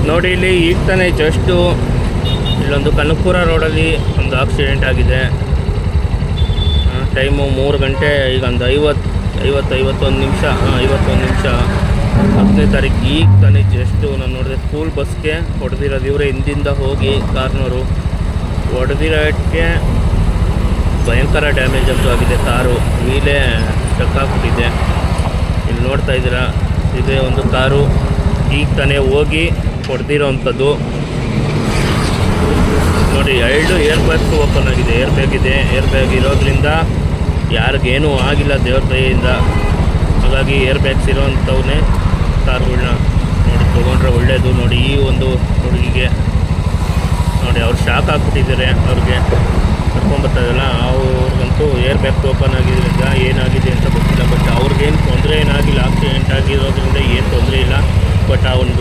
ನೋಡಿ ಇಲ್ಲಿ ಈಗ ತಾನೇ ಜಸ್ಟು ಇಲ್ಲೊಂದು ಕನಕಪುರ ರೋಡಲ್ಲಿ ಒಂದು ಆಕ್ಸಿಡೆಂಟ್ ಆಗಿದೆ. ಟೈಮು 3 ಗಂಟೆ, ಈಗ ಒಂದು 51 ನಿಮಿಷ 10ನೇ ತಾರೀಕು. ಈಗ ತಾನೇ ಜಸ್ಟು ನಾನು ನೋಡಿದೆ ಸ್ಕೂಲ್ ಬಸ್ಗೆ ಹೊಡೆದಿರೋದು ಇವರೇ, ಹಿಂದಿಂದ ಹೋಗಿ ಕಾರ್ನವರು ಹೊಡೆದಿರೋಕ್ಕೆ ಭಯಂಕರ ಡ್ಯಾಮೇಜ್ ಅಂತೂ ಆಗಿದೆ. ಕಾರು ವೀಲೇ ಸ್ಟಕ್ ಆಗ್ಬಿಟ್ಟಿದೆ. ಇಲ್ಲಿ ನೋಡ್ತಾ ಇದ್ದೀರಾ, ಇದೇ ಒಂದು ಕಾರು ಈಗ ತಾನೇ ಹೋಗಿ ಹೊಡೆದಿರೋ ಅಂಥದ್ದು. ನೋಡಿ 2 ಏರ್ ಬ್ಯಾಗ್ಸ್ ಓಪನ್ ಆಗಿದೆ. ಏರ್ ಬ್ಯಾಗ್ ಇರೋದ್ರಿಂದ ಯಾರಿಗೇನೂ ಆಗಿಲ್ಲ ದೇವ್ರ ದಯೆಯಿಂದ. ಹಾಗಾಗಿ ಏರ್ ಬ್ಯಾಗ್ಸ್ ಇರೋವಂಥವನ್ನೇ ಕಾರುಗಳನ್ನ ನೋಡಿ ತೊಗೊಂಡ್ರೆ ಒಳ್ಳೆಯದು. ನೋಡಿ ಈ ಒಂದು ಹುಡುಗಿಗೆ ನೋಡಿ ಅವ್ರು ಶಾಕ್ ಆಗಿಬಿಟ್ಟಿದ್ದಾರೆ. ಅವ್ರಿಗೆ ಕರ್ಕೊಂಬರ್ತಾಯಿದ್ದಲ್ಲ ಅವ್ರಿಗಂತೂ ಏರ್ ಬ್ಯಾಗ್ ಓಪನ್ ಆಗಿದ್ದರಿಂದ ಏನಾಗಿದೆ ಅಂತ ಗೊತ್ತಿಲ್ಲ. ಬಟ್ ಅವ್ರಿಗೇನು ತೊಂದರೆ ಏನಾಗಿಲ್ಲ, ಆಕ್ಸಿಡೆಂಟ್ ಆಗಿರೋದ್ರಿಂದ ಏನು ತೊಂದರೆ ಇಲ್ಲ. ಬಟ್ ಆ ಒಂದು